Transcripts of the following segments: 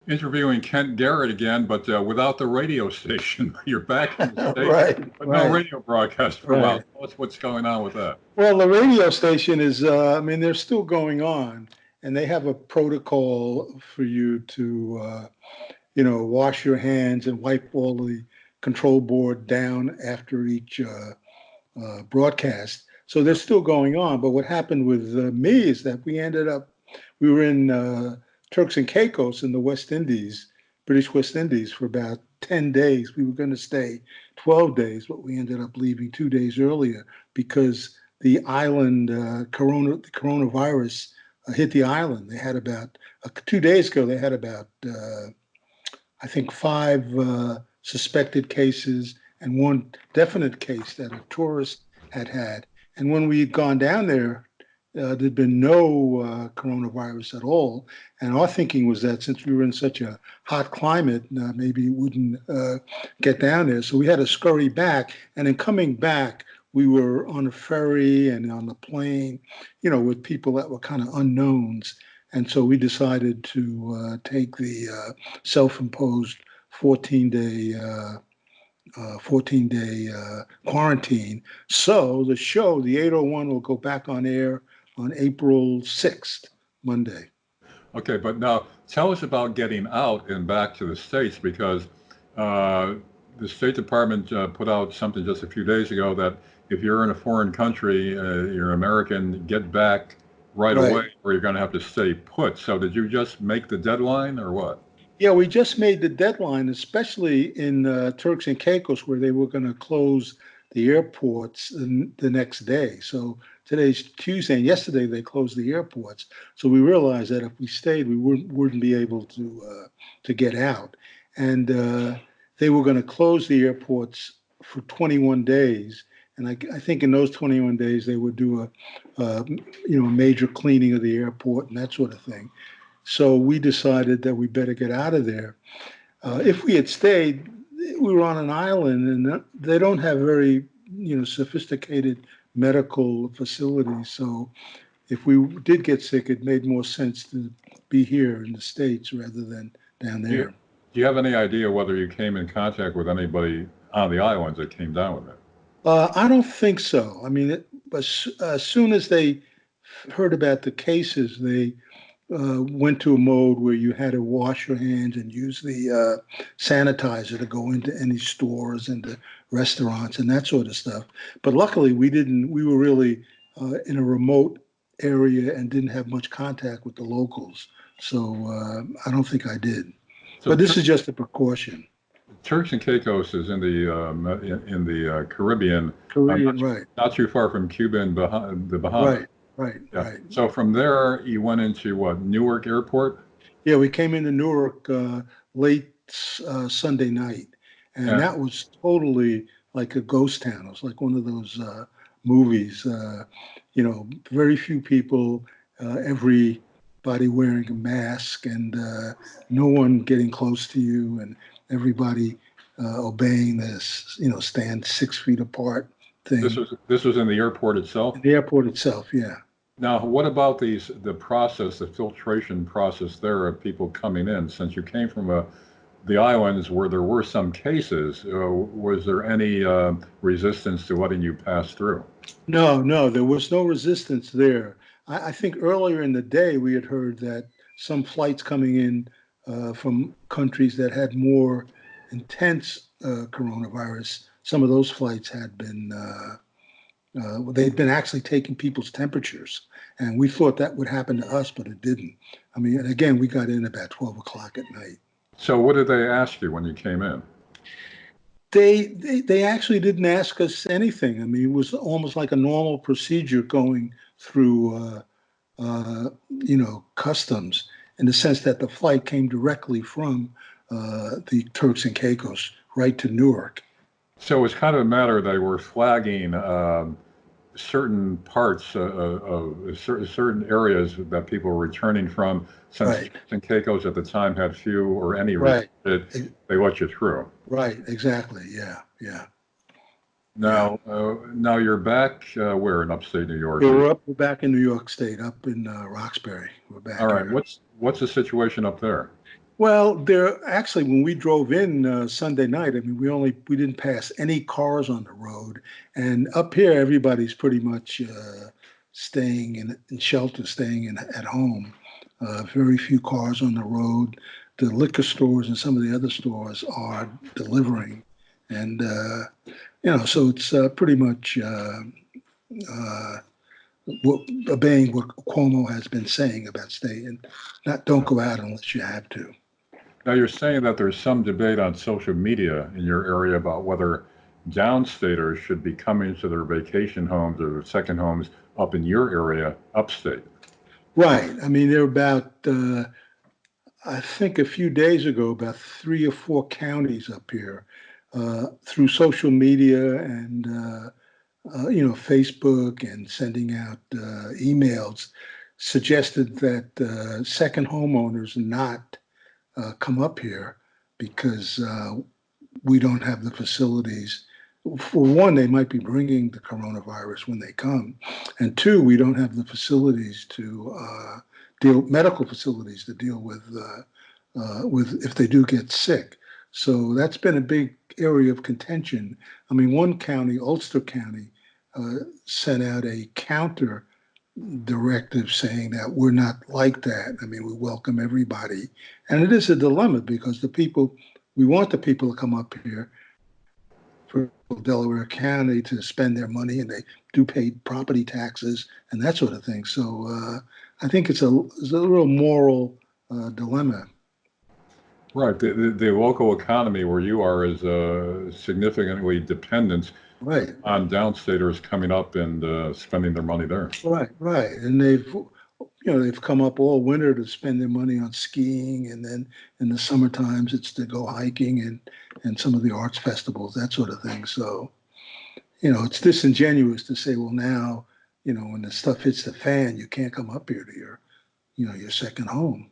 interviewing Kent Garrett again, but without the radio station. You're back in the States, Right, but no right, radio broadcast for a while. right. What's going on with that? Well, the radio station is, I mean, they're still going on, and they have a protocol for you to, wash your hands and wipe all the control board down after each broadcast. So they're still going on. But what happened with me is that we were in Turks and Caicos in the West Indies, British West Indies, for about 10 days. We were going to stay 12 days, but we ended up leaving 2 days earlier because the island, the coronavirus hit the island. They had about, 2 days ago, they had about, I think, five suspected cases and one definite case that a tourist had. And when we had gone down there, there'd been no coronavirus at all. And our thinking was that since we were in such a hot climate, maybe it wouldn't get down there. So we had to scurry back. And in coming back, we were on a ferry and on the plane, with people that were kind of unknowns. And so we decided to take the self-imposed 14-day 14-day quarantine. So the show, the 801, will go back on air on April 6th, Monday. Okay, but now tell us about getting out and back to the States, because the State Department put out something just a few days ago that if you're in a foreign country, you're American, get back right away, or you're going to have to stay put. So did you just make the deadline or what? Yeah, we just made the deadline, especially in Turks and Caicos, where they were going to close the airports the next day. So today's Tuesday, and yesterday they closed the airports. So we realized that if we stayed, we wouldn't be able to get out. And they were going to close the airports for 21 days. And I think in those 21 days, they would do a major cleaning of the airport and that sort of thing. So we decided that we better get out of there. If we had stayed, we were on an island, and they don't have very, sophisticated medical facilities. So if we did get sick, it made more sense to be here in the States rather than down there. Do you have any idea whether you came in contact with anybody on the islands that came down with it? I don't think so. I mean, as soon as they heard about the cases, they went to a mode where you had to wash your hands and use the sanitizer to go into any stores and the restaurants and that sort of stuff. But luckily, we didn't. We were really in a remote area and didn't have much contact with the locals. So I don't think I did. So but this is just a precaution. Turks and Caicos is in the Caribbean. Caribbean, right? Not too far from Cuba and the Bahamas. Right. So from there, you went into what, Newark Airport? Yeah, we came into Newark late Sunday night, and that was totally like a ghost town. It was like one of those movies. Very few people, everybody wearing a mask, and no one getting close to you, and everybody obeying this, stand 6 feet apart thing. This was in the airport itself? In the airport itself, yeah. Now, what about the filtration process there of people coming in? Since you came from the islands where there were some cases, was there any resistance to letting you pass through? No, there was no resistance there. I think earlier in the day we had heard that some flights coming in from countries that had more intense coronavirus, some of those flights had been they'd been actually taking people's temperatures, and we thought that would happen to us, but it didn't. I mean, again, we got in about 12 o'clock at night. So what did they ask you when you came in? They actually didn't ask us anything. I mean, it was almost like a normal procedure going through, customs, in the sense that the flight came directly from the Turks and Caicos right to Newark. So it's kind of a matter they were flagging certain parts of certain areas that people were returning from. Since and Caicos at the time had few or any restricted, they let you through. Right, exactly. Yeah. Now you're back where in upstate New York? We're back in New York State, up in Roxbury. We're back. All right. What's the situation up there? Well, there actually, when we drove in Sunday night, I mean, we didn't pass any cars on the road, and up here, everybody's pretty much staying in shelter, staying at home. Very few cars on the road. The liquor stores and some of the other stores are delivering, and so it's pretty much uh, obeying what Cuomo has been saying about staying. Not don't go out unless you have to. Now, you're saying that there's some debate on social media in your area about whether downstaters should be coming to their vacation homes or their second homes up in your area, upstate. Right. I mean, there are about, I think a few days ago, about 3 or 4 counties up here through social media and, Facebook and sending out emails suggested that second homeowners not come up here because we don't have the facilities. For one, they might be bringing the coronavirus when they come, and two, we don't have the facilities to medical facilities to deal with if they do get sick. So that's been a big area of contention. I mean, one county, Ulster County, sent out a counter directive saying that we're not like that. I mean, we welcome everybody. And it is a dilemma because we want the people to come up here for Delaware County to spend their money, and they do pay property taxes and that sort of thing. So I think it's a real moral dilemma. Right. The local economy where you are is significantly dependent Right. on downstaters coming up and spending their money there. Right. And they've come up all winter to spend their money on skiing, and then in the summer times it's to go hiking and some of the arts festivals, that sort of thing. So, it's disingenuous to say, well, now, when the stuff hits the fan, you can't come up here to your second home.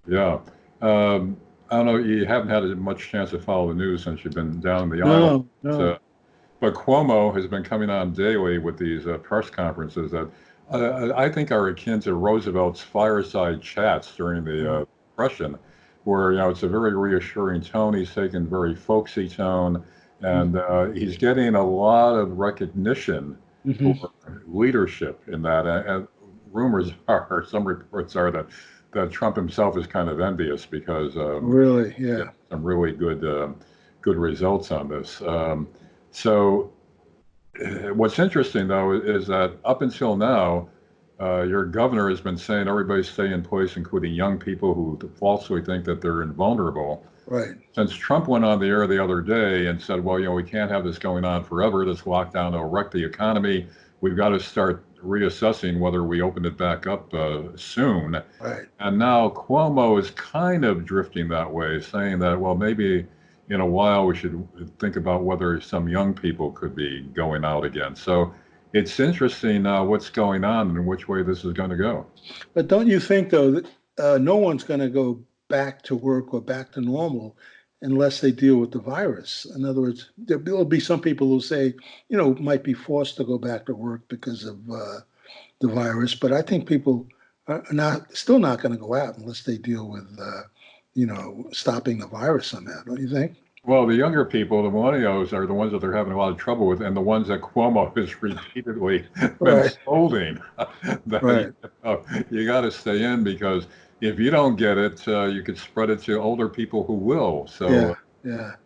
Yeah. I don't know, you haven't had much chance to follow the news since you've been down in the island. No. But Cuomo has been coming on daily with these press conferences that I think are akin to Roosevelt's fireside chats during the Depression, where it's a very reassuring tone. He's taken a very folksy tone, and he's getting a lot of recognition for leadership in that. And rumors are, some reports are that Trump himself is kind of envious because really, yeah, some really good results on this. So what's interesting, though, is that up until now, your governor has been saying everybody stay in place, including young people who falsely think that they're invulnerable. Right. Since Trump went on the air the other day and said, well, we can't have this going on forever. This lockdown will wreck the economy. We've got to start reassessing whether we open it back up soon. Right. And now Cuomo is kind of drifting that way, saying that, well, maybe in a while we should think about whether some young people could be going out again. So it's interesting what's going on and which way this is going to go. But don't you think, though, that no one's going to go back to work or back to normal unless they deal with the virus? In other words, there'll be some people who say, might be forced to go back to work because of the virus. But I think people are still not going to go out unless they deal with, stopping the virus somehow. Don't you think? Well, the younger people, the millennials, are the ones that they're having a lot of trouble with, and the ones that Cuomo has repeatedly been scolding. That you got to stay in because if you don't get it, you could spread it to older people who will. So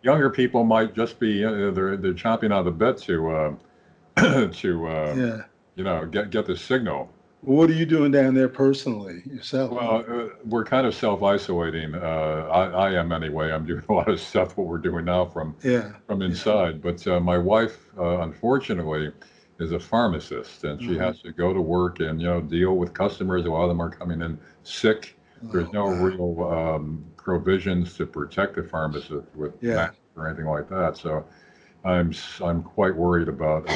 younger people might just be they're chomping on the bit to get the signal. What are you doing down there personally yourself? Well, we're kind of self-isolating. I am anyway. I'm doing a lot of stuff what we're doing now from inside. But my wife, unfortunately, is a pharmacist, and she has to go to work and deal with customers. A lot of them are coming in sick. There's no real provisions to protect the pharmacist with masks or anything like that. So I'm quite worried about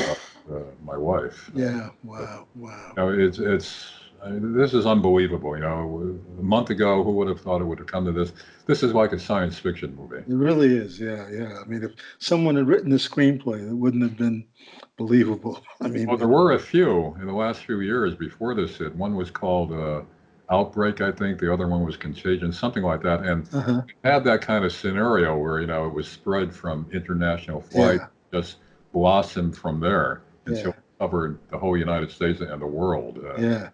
my wife. Yeah. Wow. This is unbelievable. A month ago, who would have thought it would have come to this? This is like a science fiction movie. It really is. Yeah. I mean, if someone had written the screenplay, it wouldn't have been believable. I mean, well, there were a few in the last few years before this hit. One was called outbreak, I think. The other one was contagion, something like that. And Uh-huh. had that kind of scenario where, it was spread from international flight, Yeah. just blossomed from there until Yeah. it covered the whole United States and the world. Yeah.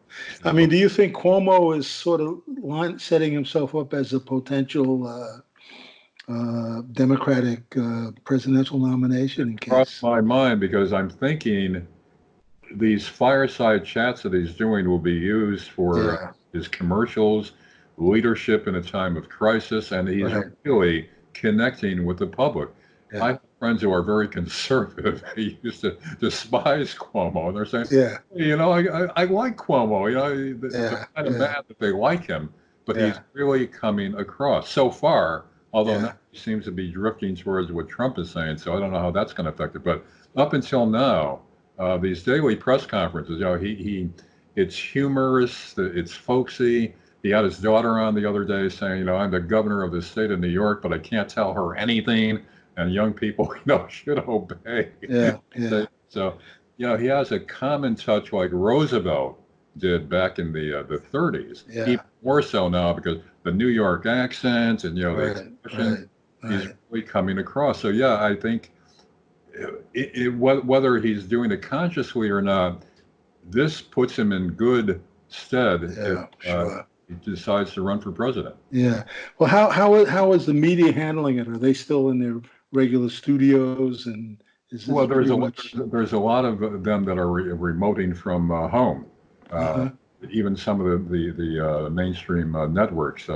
I mean, do you think Cuomo is sort of setting himself up as a potential Democratic presidential nomination in Crossed case? my mind because I'm thinking these fireside chats that he's doing will be used for Yeah. his commercials, leadership in a time of crisis, and he's Right. really connecting with the public. I Yeah. have friends who are very conservative. They used to despise Cuomo, and they're saying, Yeah. "Hey, I like Cuomo. They're Yeah. kind of Yeah. mad that they like him, but he's Yeah. really coming across so far. Although now Yeah. he seems to be drifting towards what Trump is saying, so I don't know how that's going to affect it. But up until now, these daily press conferences, it's humorous, it's folksy. He had his daughter on the other day saying, I'm the governor of the state of New York, but I can't tell her anything. And young people, should obey. Yeah. Yeah. So, he has a common touch like Roosevelt did back in the 30s, Yeah. even more so now because the New York accent and, the Right. expression, Right. he's Right. really coming across. So, yeah, I think whether he's doing it consciously or not, this puts him in good stead if Yeah. Sure. he decides to run for president. Yeah. Well, how is the media handling it? Are they still in their regular studios, and is this Well, pretty much? there's a lot of them that are remoting from home. Uh, Uh-huh. Even some of the mainstream networks,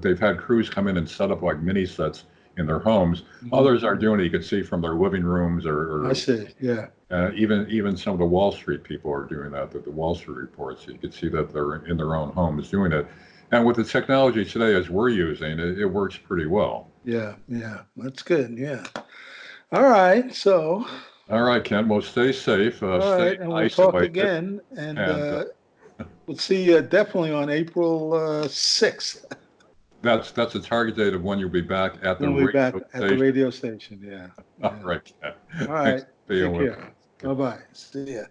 they've had crews come in and set up like mini sets in their homes. Mhm. Others are doing it. You can see from their living rooms, I see. Yeah. even some of the Wall Street people are doing that. The Wall Street reports, you can see that they're in their own homes doing it. And with the technology today, as we're using it, it works pretty well. Yeah. Yeah. That's good. Yeah. All right. So, All right, Ken. Well, stay safe, all stay right, and we'll talk isolated, again, and and we'll see you definitely on April 6th that's the target date of when you'll be back at the when we're back radio at the station. radio station. Yeah. All Yeah. right, Ken. All Thanks right. for being Take with care. us. Bye bye. See ya.